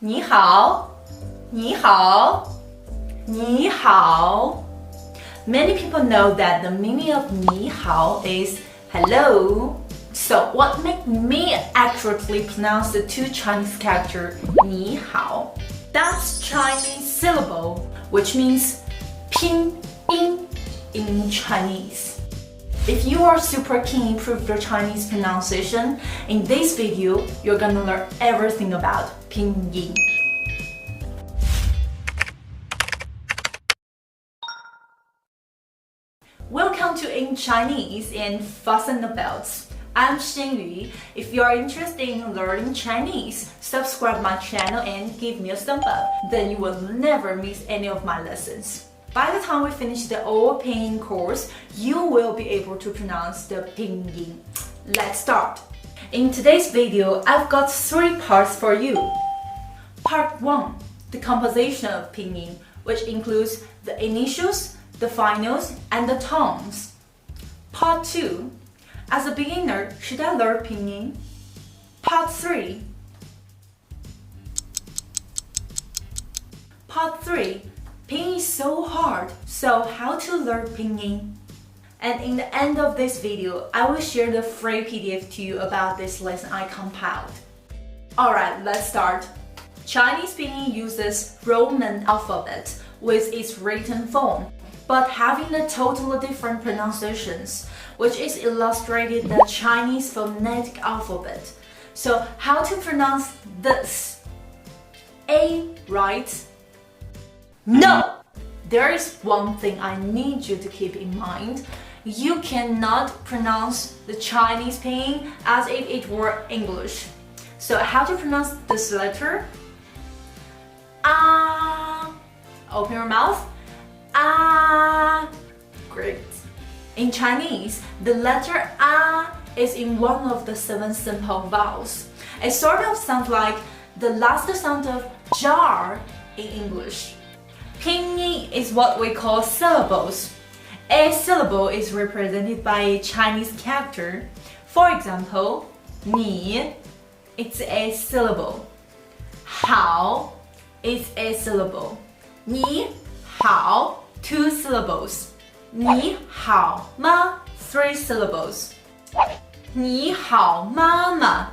你好，你好，你好. Many people know that the meaning of 你好 is hello. So what makes me accurately pronounce the two Chinese characters 你好? That's Chinese syllable, which means 拼音 in Chinese. If you are super keen to improve your Chinese pronunciation, in this video, you're gonna learn everything about pinyin. Welcome to In Chinese and Fasten the Belts. I'm Xinyu. If you are interested in learning Chinese, subscribe my channel and give me a thumbs up. Then you will never miss any of my lessons. By the time we finish the all pinyin course, you will be able to pronounce the pinyin. Let's start. In today's video, I've got 3 parts for you. Part 1, the composition of pinyin, which includes the initials, the finals, and the tones. Part 2, as a beginner, should I learn pinyin? Part 3, pinyin is so hard, so how to learn pinyin? And in the end of this video, I will share the free PDF to you about this lesson I compiled. Alright, let's start. Chinese pinyin uses Roman alphabet with its written form, but having the totally different pronunciations, which is illustrated the Chinese phonetic alphabet. So how to pronounce this? A, right? No! There is one thing I need you to keep in mind. You cannot pronounce the Chinese pinyin as if it were English. So how to pronounce this letter? Ah. Open your mouth. Ah. Great. In Chinese, the letter ah is in one of the 7 simple vowels. It sort of sounds like the last sound of jar in English. Pinyin is what we call syllables. A syllable is represented by a Chinese character. For example, 你 it's a syllable. 好 is a syllable. 你好 2 syllables. 你好吗 3 syllables. 你好妈妈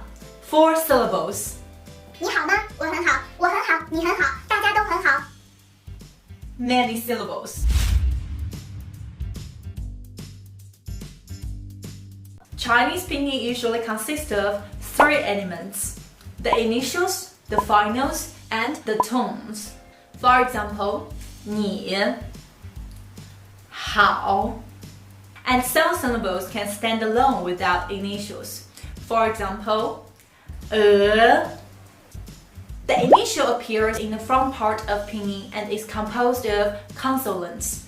4 syllables. 你好吗？我很好，我很好，你很好，大家都很好。Many syllables. Chinese pinyin usually consists of 3 elements: the initials, the finals, and the tones. For example, 你 好 and some syllables can stand alone without initials. For example, the initial appears in the front part of pinyin and is composed of consonants.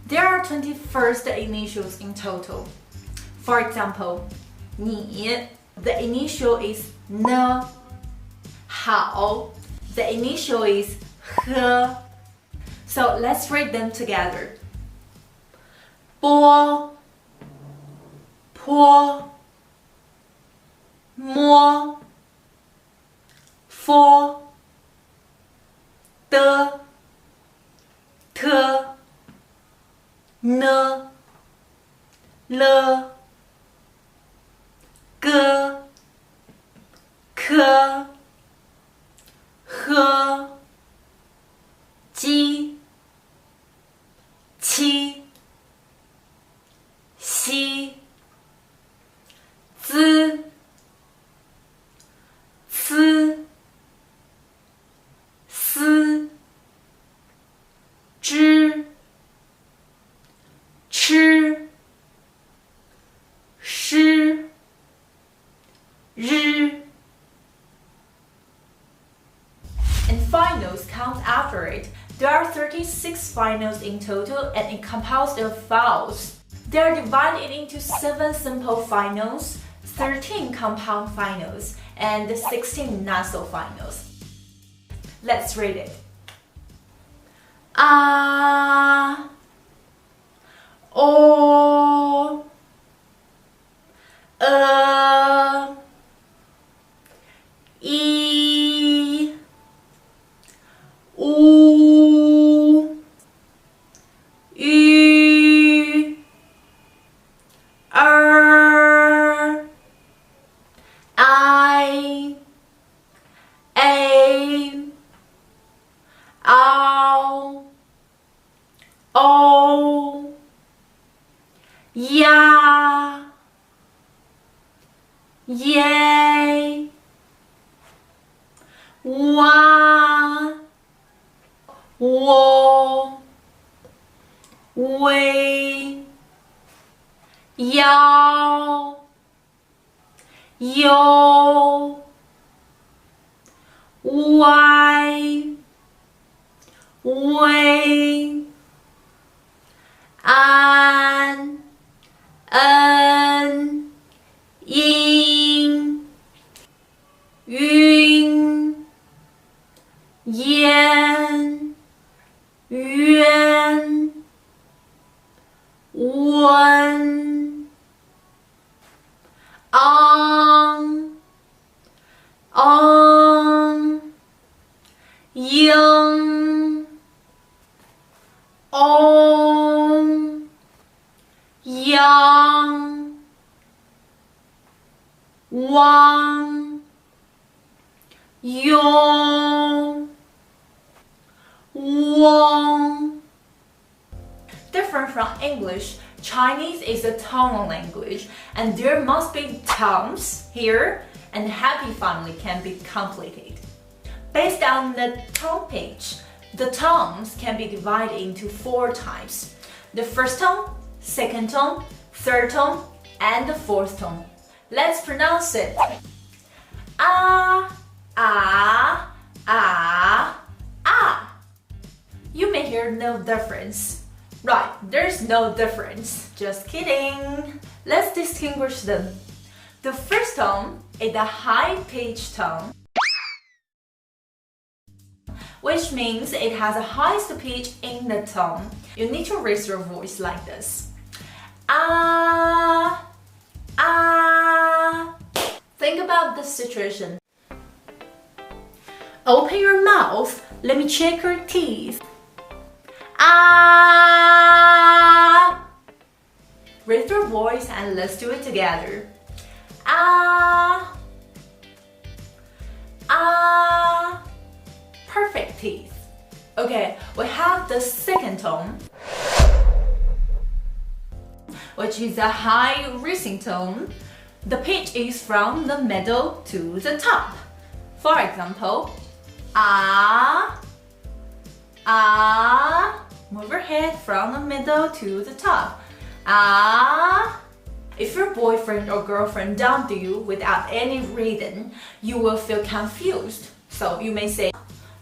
There are 21st initials in total. For example, 你 the initial is n. 好 the initial is h. So let's read them together. 波 坡 摸 for 的 t 呢 了 g 科 和 鸡 七 西 z 呲 s 知 吃 sh 日 And finals comes after it. There are 36 finals in total and it composed of vowels. They are divided into 7 simple finals, 13 compound finals, and 16 nasal finals. Let's read it. A, O, E, 耶，哇，我，喂，要，有，歪，喂，安，恩，阴，晕，烟，冤，温，昂，应，翁，央，汪，用，翁. Different from English, Chinese is a tonal language, and there must be tones here, and happy family can be completed. Based on the tone page, the tones can be divided into 4 types. The first tone, second tone, third tone, and the fourth tone. Let's pronounce it. Ah, ah, ah, ah. You may hear no difference. Right, there's no difference. Just kidding. Let's distinguish them. The first tone is the high-pitched tone, which means it has the highest pitch in the tone. You need to raise your voice like this. Ah, ah. Think about the situation. Open your mouth. Let me check your teeth. Ah. Raise your voice and let's do it together. Ah. Ah. Perfect teeth. Okay, we have the second tone, which is a high rising tone. The pitch is from the middle to the top. For example, ah, ah. Move your head from the middle to the top. Ah. If your boyfriend or girlfriend dumped you without any reason, you will feel confused. So you may say,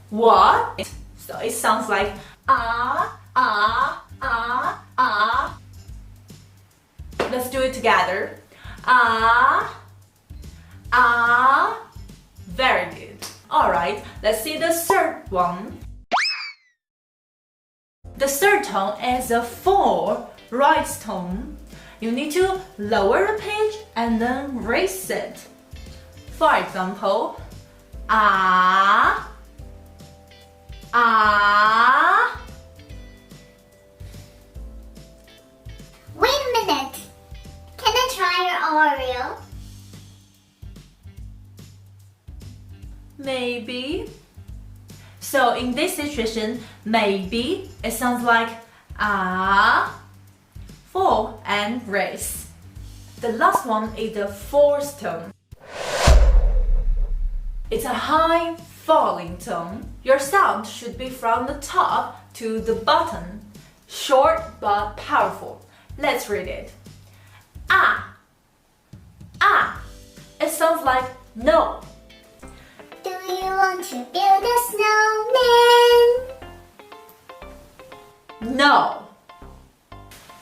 what? So it sounds like ah, ah, ah, ah. Let's do it together. Ah, ah. Very good. Alright, let's see the third one. The third tone is a 4 right tone. You need to lower the pitch and then raise it. For example, ah, ah. Wait a minute. Can I try your Oreo? Maybe. So in this situation, maybe it sounds like ah, 4 and raise. The last one is the fourth tone. It's a high falling tone. Your sound should be from the top to the bottom, short but powerful. Let's read it. Ah, ah. It sounds like no. Do you want to build a snowman? No.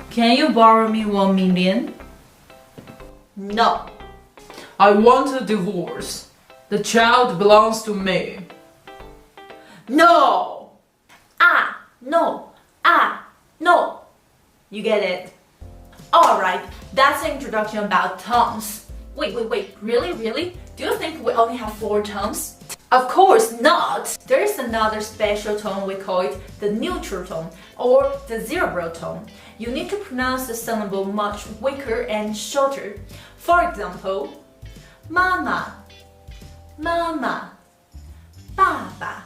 Can you borrow me 1 million? No. I want a divorce. The child belongs to me. No. Ah, no. Ah, no. You get it? Alright, that's the introduction about tones. Wait, really? Do you think we only have 4 tones? Of course not! There is another special tone, we call it the neutral tone or the zero tone. You need to pronounce the syllable much weaker and shorter. For example, mama, mama, baba,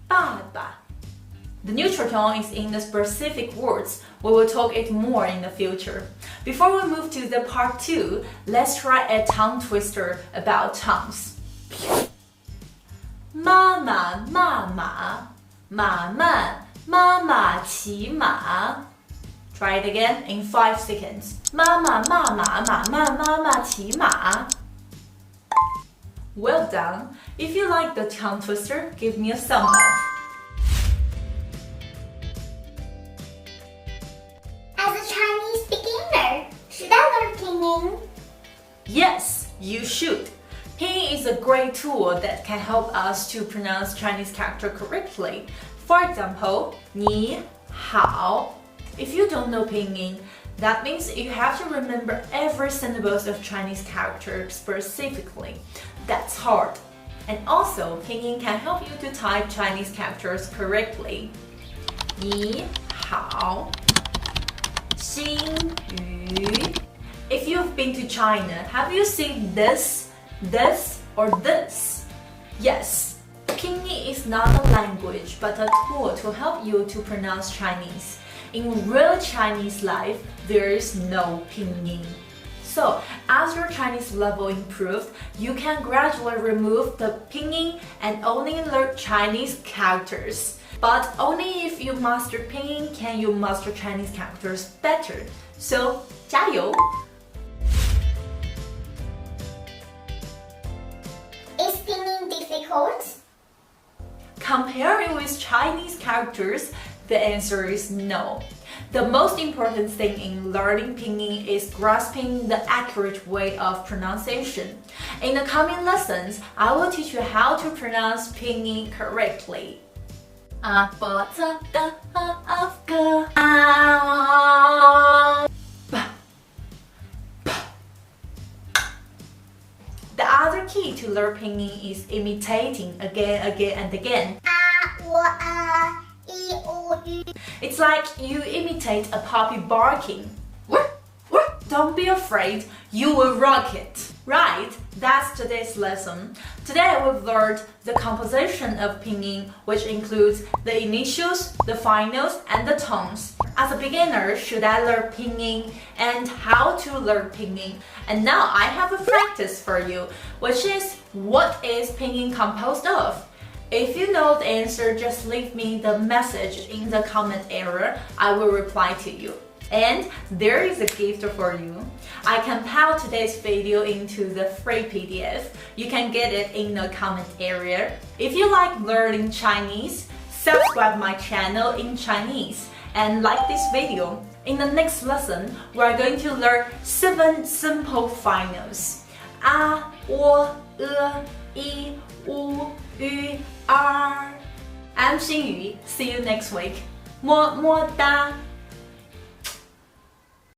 baba. The neutral tone is in the specific words. We will talk it more in the future. Before we move to the part 2, let's try a tongue twister about tongues. 妈妈妈妈马慢妈妈骑马 Try it again in 5 seconds. 妈妈妈妈马慢妈妈骑马 Well done. If you like the tongue twister, give me a thumb up. As a Chinese beginner, should I learn Pinyin? Yes, you should. Pinyin is a great tool that can help us to pronounce Chinese character correctly. For example, 你好. If you don't know Pinyin, that means you have to remember every syllable of Chinese character specifically. That's hard. And also, Pinyin can help you to type Chinese characters correctly. 你好 Xinyu. If you've been to China, have you seen this, or this? Yes. Pinyin is not a language, but a tool to help you to pronounce Chinese. In real Chinese life, there is no Pinyin. So, as your Chinese level improves, you can gradually remove the Pinyin and only learn Chinese characters. But only if you master Pinyin can you master Chinese characters better. So, 加油! Is Pinyin difficult? Comparing with Chinese characters, the answer is no. The most important thing in learning Pinyin is grasping the accurate way of pronunciation. In the coming lessons, I will teach you how to pronounce Pinyin correctly. The other key to learn Pinyin is imitating again and again. It's like you imitate a puppy barking. Don't be afraid, you will rock it. Right, that's today's lesson. Today we've learned the composition of Pinyin, which includes the initials, the finals, and the tones. As a beginner, should I learn Pinyin and how to learn Pinyin? And now I have a practice for you, which is what is Pinyin composed of? If you know the answer, just leave me the message in the comment area. I will reply to you. And there is a gift for you. I compiled today's video into the free PDF. You can get it in the comment area. If you like learning Chinese, subscribe my channel in Chinese and like this video. In the next lesson, we are going to learn 7 simple finals. A, O, E, I, U, Ü, R. I'm Xinyu. See you next week. 么么哒。